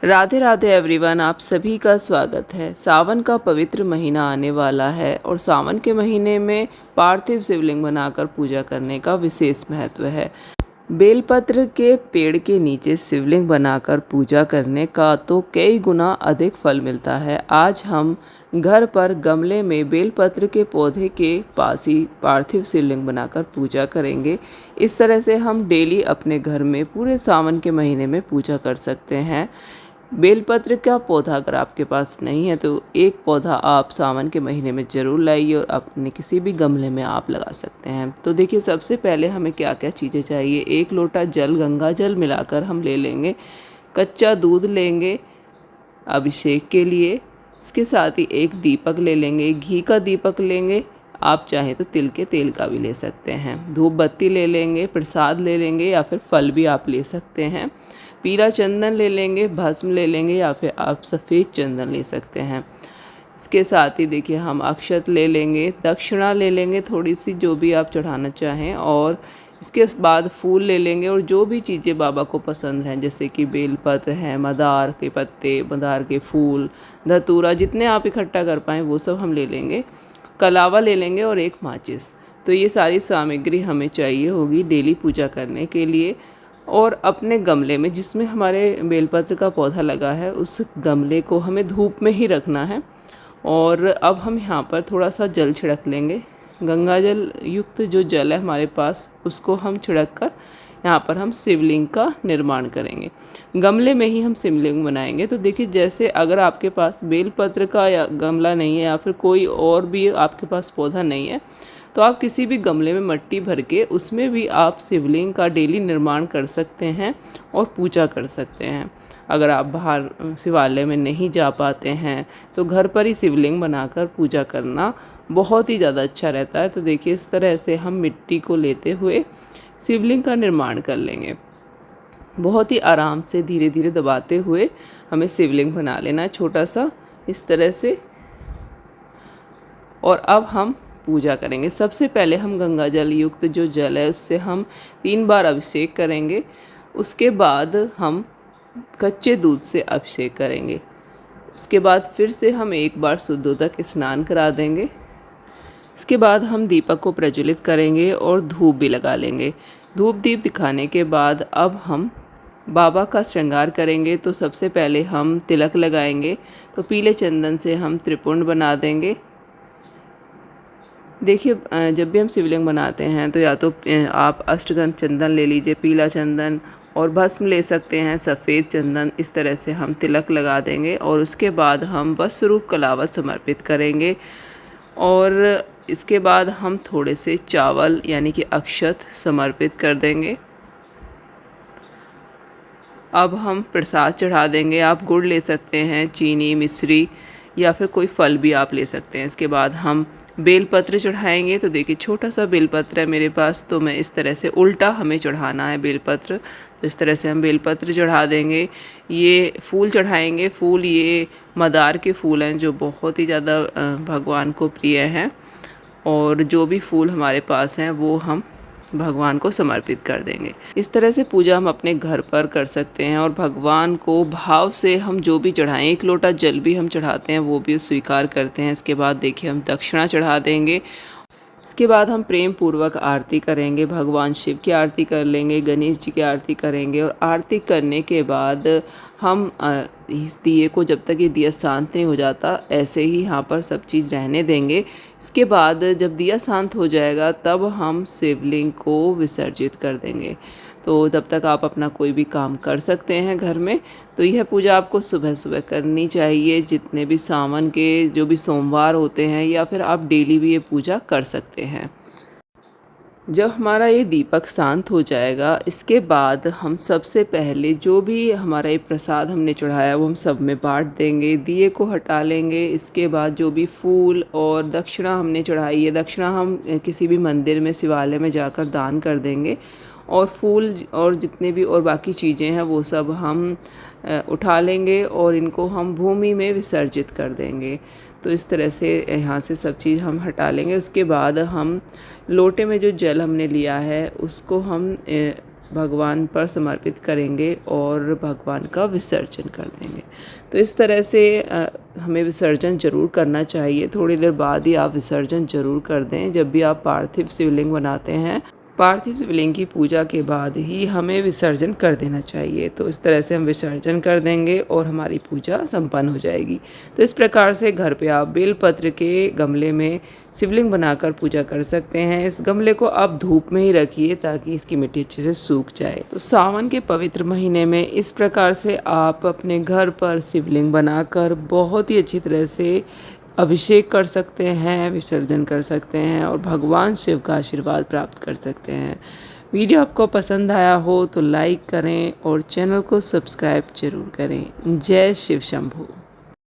Radhe Radhe everyone, आप सभी का स्वागत है। सावन का पवित्र महीना आने वाला है और सावन के महीने में पार्थिव शिवलिंग बनाकर पूजा करने का विशेष महत्व है। बेलपत्र के पेड़ के नीचे शिवलिंग बनाकर पूजा करने का तो कई गुना अधिक फल मिलता है। आज हम घर पर गमले में बेलपत्र के पौधे के पास ही पार्थिव शिवलिंग बनाकर पूजा करेंगे। इस तरह से हम डेली अपने घर में पूरे सावन के महीने में पूजा कर सकते हैं। बेलपत्र का पौधा अगर आपके पास नहीं है तो एक पौधा आप सावन के महीने में ज़रूर लाइए और अपने किसी भी गमले में आप लगा सकते हैं। तो देखिए, सबसे पहले हमें क्या क्या चीज़ें चाहिए। 1 लोटा जल, गंगा जल मिलाकर हम ले लेंगे। कच्चा दूध लेंगे अभिषेक के लिए। इसके साथ ही एक दीपक ले लेंगे, घी का दीपक लेंगे, आप चाहें तो तिल के तेल का भी ले सकते हैं। धूप बत्ती ले लेंगे, प्रसाद ले लेंगे या फिर फल भी आप ले सकते हैं। पीला चंदन ले लेंगे, भस्म ले लेंगे या फिर आप सफ़ेद चंदन ले सकते हैं। इसके साथ ही देखिए, हम अक्षत ले लेंगे, दक्षिणा ले लेंगे थोड़ी सी, जो भी आप चढ़ाना चाहें, और इसके बाद फूल ले लेंगे। और जो भी चीज़ें बाबा को पसंद हैं, जैसे कि बेलपत्र है, मंदार के पत्ते, मंदार के फूल, धतूरा, जितने आप इकट्ठा कर पाएँ वो सब हम ले लेंगे। कलावा ले लेंगे और एक माचिस। तो ये सारी सामग्री हमें चाहिए होगी डेली पूजा करने के लिए। और अपने गमले में जिसमें हमारे बेलपत्र का पौधा लगा है, उस गमले को हमें धूप में ही रखना है। और अब हम यहाँ पर थोड़ा सा जल छिड़क लेंगे। गंगा जल युक्त जो जल है हमारे पास, उसको हम छिड़क कर यहाँ पर हम शिवलिंग का निर्माण करेंगे। गमले में ही हम शिवलिंग बनाएंगे। तो देखिए, जैसे अगर आपके पास बेलपत्र का या गमला नहीं है या फिर कोई और भी आपके पास पौधा नहीं है, तो आप किसी भी गमले में मिट्टी भर के उसमें भी आप शिवलिंग का डेली निर्माण कर सकते हैं और पूजा कर सकते हैं। अगर आप बाहर शिवालय में नहीं जा पाते हैं तो घर पर ही शिवलिंग बनाकर पूजा करना बहुत ही ज़्यादा अच्छा रहता है। तो देखिए, इस तरह से हम मिट्टी को लेते हुए शिवलिंग का निर्माण कर लेंगे। बहुत ही आराम से धीरे धीरे दबाते हुए हमें शिवलिंग बना लेना है, छोटा सा इस तरह से। और अब हम पूजा करेंगे। सबसे पहले हम गंगा जल युक्त जो जल है उससे हम 3 बार अभिषेक करेंगे। उसके बाद हम कच्चे दूध से अभिषेक करेंगे। उसके बाद फिर से हम 1 बार शुद्धोदक स्नान करा देंगे। इसके बाद हम दीपक को प्रज्वलित करेंगे और धूप भी लगा लेंगे। धूप दीप दिखाने के बाद अब हम बाबा का श्रृंगार करेंगे। तो सबसे पहले हम तिलक लगाएंगे। तो पीले चंदन से हम त्रिपुंड बना देंगे। देखिए, जब भी हम शिवलिंग बनाते हैं तो या तो आप अष्टगंध चंदन ले लीजिए, पीला चंदन, और भस्म ले सकते हैं, सफ़ेद चंदन। इस तरह से हम तिलक लगा देंगे और उसके बाद हम वस्त्र रूप कलावत समर्पित करेंगे। और इसके बाद हम थोड़े से चावल यानी कि अक्षत समर्पित कर देंगे। अब हम प्रसाद चढ़ा देंगे। आप गुड़ ले सकते हैं, चीनी, मिश्री या फिर कोई फल भी आप ले सकते हैं। इसके बाद हम बेलपत्र चढ़ाएंगे। तो देखिए, छोटा सा बेलपत्र है मेरे पास, तो मैं इस तरह से उल्टा हमें चढ़ाना है बेलपत्र। तो इस तरह से हम बेलपत्र चढ़ा देंगे। ये फूल चढ़ाएंगे। फूल ये मंदार के फूल हैं जो बहुत ही ज़्यादा भगवान को प्रिय हैं। और जो भी फूल हमारे पास हैं वो हम भगवान को समर्पित कर देंगे। इस तरह से पूजा हम अपने घर पर कर सकते हैं और भगवान को भाव से हम जो भी चढ़ाएं, 1 लोटा जल भी हम चढ़ाते हैं वो भी स्वीकार करते हैं। इसके बाद देखिए, हम दक्षिणा चढ़ा देंगे। इसके बाद हम प्रेम पूर्वक आरती करेंगे। भगवान शिव की आरती कर लेंगे, गणेश जी की आरती करेंगे। और आरती करने के बाद हम इस दिए को, जब तक ये दिया शांत नहीं हो जाता, ऐसे ही यहाँ पर सब चीज़ रहने देंगे। इसके बाद जब दिया शांत हो जाएगा तब हम शिवलिंग को विसर्जित कर देंगे। तो तब तक आप अपना कोई भी काम कर सकते हैं घर में। तो यह पूजा आपको सुबह सुबह करनी चाहिए, जितने भी सावन के जो भी सोमवार होते हैं, या फिर आप डेली भी ये पूजा कर सकते हैं। जब हमारा ये दीपक शांत हो जाएगा, इसके बाद हम सबसे पहले जो भी हमारा ये प्रसाद हमने चढ़ाया वो हम सब में बांट देंगे। दिए को हटा लेंगे। इसके बाद जो भी फूल और दक्षिणा हमने चढ़ाई है, दक्षिणा हम किसी भी मंदिर में, शिवालय में जाकर दान कर देंगे। और फूल और जितने भी और बाकी चीज़ें हैं वो सब हम उठा लेंगे और इनको हम भूमि में विसर्जित कर देंगे। तो इस तरह से यहाँ से सब चीज़ हम हटा लेंगे। उसके बाद हम लोटे में जो जल हमने लिया है उसको हम भगवान पर समर्पित करेंगे और भगवान का विसर्जन कर देंगे। तो इस तरह से हमें विसर्जन ज़रूर करना चाहिए। थोड़ी देर बाद ही आप विसर्जन ज़रूर कर दें। जब भी आप पार्थिव शिवलिंग बनाते हैं, पार्थिव शिवलिंग की पूजा के बाद ही हमें विसर्जन कर देना चाहिए। तो इस तरह से हम विसर्जन कर देंगे और हमारी पूजा संपन्न हो जाएगी। तो इस प्रकार से घर पे आप बेलपत्र के गमले में शिवलिंग बनाकर पूजा कर सकते हैं। इस गमले को आप धूप में ही रखिए ताकि इसकी मिट्टी अच्छे से सूख जाए। तो सावन के पवित्र महीने में इस प्रकार से आप अपने घर पर शिवलिंग बनाकर बहुत ही अच्छी तरह से अभिषेक कर सकते हैं, विसर्जन कर सकते हैं और भगवान शिव का आशीर्वाद प्राप्त कर सकते हैं। वीडियो आपको पसंद आया हो तो लाइक करें और चैनल को सब्सक्राइब जरूर करें। जय शिव शंभू।